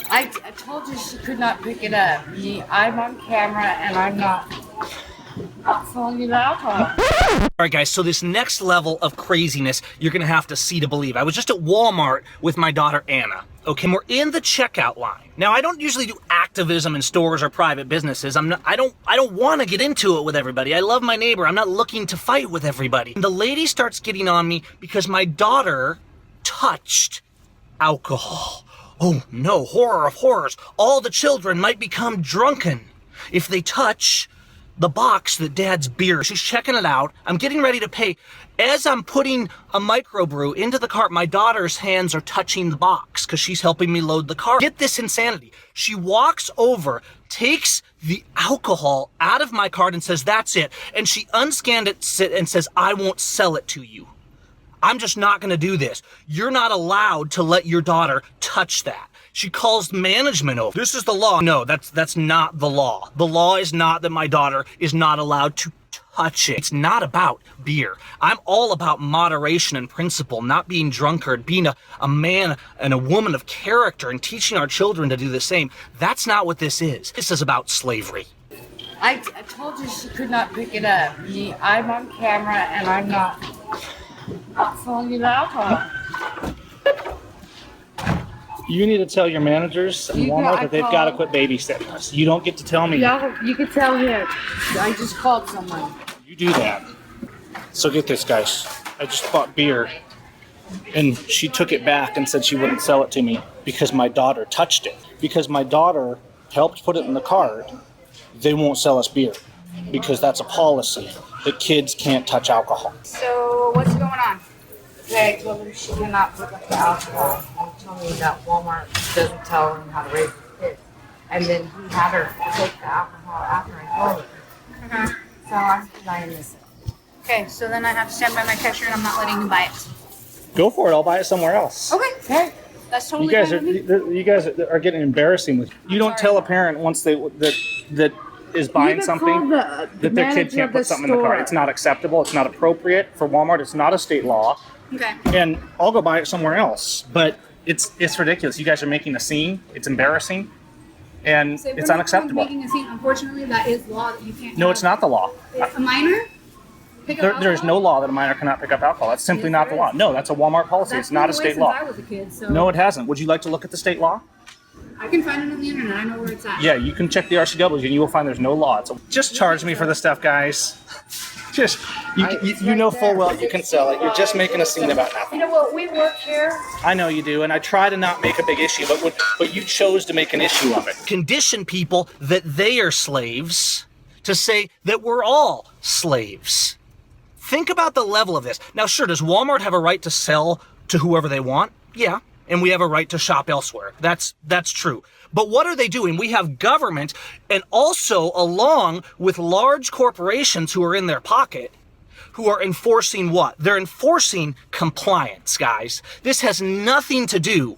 I told you she could not pick it up. I'm on camera and I'm not selling you the alcohol. All right, guys, so this next level of craziness, you're gonna have to see to believe. I was just at Walmart with my daughter, Anna. Okay, and we're in the checkout line. Now, I don't usually do activism in stores or private businesses. I don't want to get into it with everybody. I love my neighbor. I'm not looking to fight with everybody. And the lady starts getting on me because my daughter touched alcohol. Oh no, horror of horrors. All the children might become drunken if they touch the box that Dad's beer. She's checking it out. I'm getting ready to pay. As I'm putting a microbrew into the cart, my daughter's hands are touching the box because she's helping me load the cart. Get this insanity. She walks over, takes the alcohol out of my cart and says, "That's it." And she unscanned it and says, "I won't sell it to you. I'm just not going to do this. You're not allowed to let your daughter touch that." She calls management over. "This is the law." No, that's not the law. The law is not that my daughter is not allowed to touch it. It's not about beer. I'm all about moderation and principle, not being drunkard, being a man and a woman of character and teaching our children to do the same. That's not what this is. This is about slavery. I told you she could not pick it up. I'm on camera and I'm not selling you the alcohol. You need to tell your managers at Walmart that they've got to quit babysitting us. You don't get to tell me. Yeah, you could tell him. I just called someone. You do that. So get this, guys. I just bought beer, and she took it back and said she wouldn't sell it to me because my daughter touched it. Because my daughter helped put it in the cart, they won't sell us beer because that's a policy that kids can't touch alcohol. So what's going on? Okay, I told her she cannot pick up the alcohol. He told me that Walmart doesn't tell them how to raise their kids. And then he had her take the alcohol after I told her. Okay. So I'm denying this. Okay, so then I have to stand by my cashier and I'm not letting you buy it. Go for it. I'll buy it somewhere else. Okay. That's totally You guys are getting embarrassing with. You don't tell a parent once that is buying something that their kid can't put something in the cart. It's not acceptable. It's not appropriate for Walmart. It's not a state law. Okay. And I'll go buy it somewhere else. But it's ridiculous. You guys are making a scene. It's embarrassing, and So it's unacceptable. Making a scene. Unfortunately, that is law that you can't. No, it's not the law. A minor. There's no law that a minor cannot pick up alcohol. That's simply not the law. No, that's a Walmart policy. It's not a state law. I was a kid, so No, it hasn't. Would you like to look at the state law? I can find it on the internet. I know where it's at. Yeah, you can check the RCW and you will find there's no law. Just charge me for the stuff, guys. Just, you know full well you can sell it. You're just making a scene about nothing. You know what? We work here. I know you do, and I try to not make a big issue, but you chose to make an issue of it. Condition people that they are slaves to say that we're all slaves. Think about the level of this. Now, sure, does Walmart have a right to sell to whoever they want? Yeah. And we have a right to shop elsewhere. That's true. But what are they doing? We have government, and also along with large corporations who are in their pocket, who are enforcing what? They're enforcing compliance, guys. This has nothing to do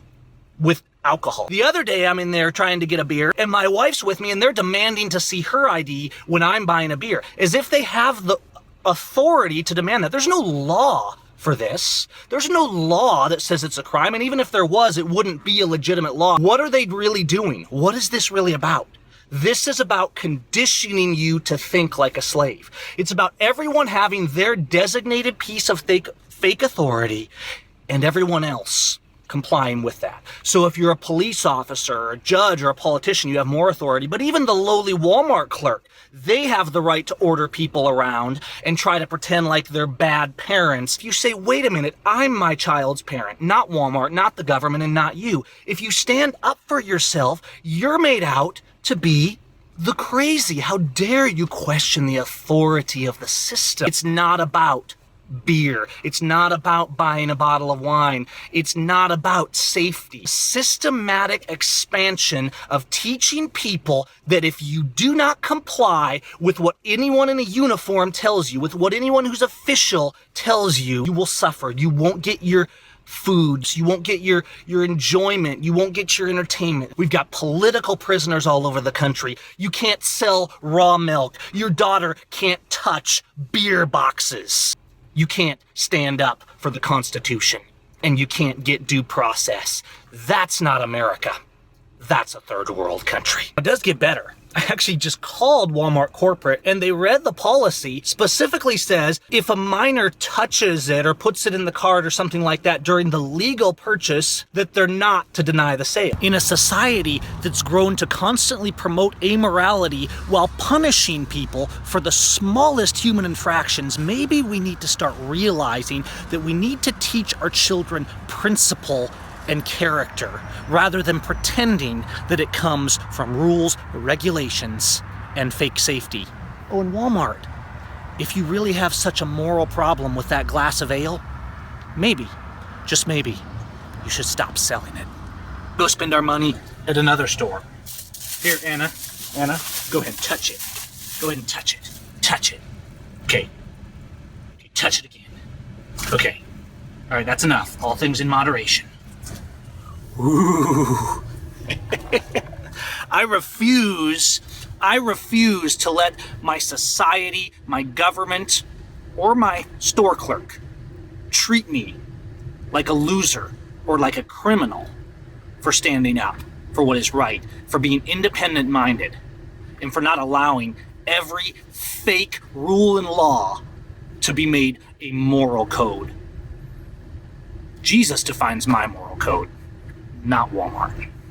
with alcohol. The other day I'm in there trying to get a beer, and my wife's with me, and they're demanding to see her ID when I'm buying a beer, as if they have the authority to demand that. There's no law for this. There's no law that says it's a crime, and even if there was, it wouldn't be a legitimate law. What are they really doing? What is this really about? This is about conditioning you to think like a slave. It's about everyone having their designated piece of fake authority and everyone else complying with that. So if you're a police officer, or a judge, or a politician, you have more authority. But even the lowly Walmart clerk, they have the right to order people around and try to pretend like they're bad parents. If you say, wait a minute, I'm my child's parent, not Walmart, not the government, and not you. If you stand up for yourself, you're made out to be the crazy. How dare you question the authority of the system? It's not about beer. It's not about buying a bottle of wine. It's not about safety. Systematic expansion of teaching people that if you do not comply with what anyone in a uniform tells you, with what anyone who's official tells you, you will suffer. You won't get your foods, you won't get your enjoyment, you won't get your entertainment. We've got political prisoners all over the country. You can't sell raw milk. Your daughter can't touch beer boxes. You can't stand up for the Constitution, and you can't get due process. That's not America. That's a third world country. It does get better. I actually just called Walmart corporate and they read the policy, specifically says if a minor touches it or puts it in the cart or something like that during the legal purchase, that they're not to deny the sale. In a society that's grown to constantly promote amorality while punishing people for the smallest human infractions, maybe we need to start realizing that we need to teach our children principle and character, rather than pretending that it comes from rules, regulations, and fake safety. Oh, and Walmart, if you really have such a moral problem with that glass of ale, maybe, just maybe, you should stop selling it. Go spend our money at another store. Here, Anna, go ahead and touch it. Go ahead and touch it. Touch it. Okay, touch it again. Okay. All right, that's enough. All things in moderation. Ooh. I refuse to let my society, my government, or my store clerk treat me like a loser or like a criminal for standing up for what is right, for being independent-minded, and for not allowing every fake rule and law to be made a moral code. Jesus defines my moral code, not Walmart.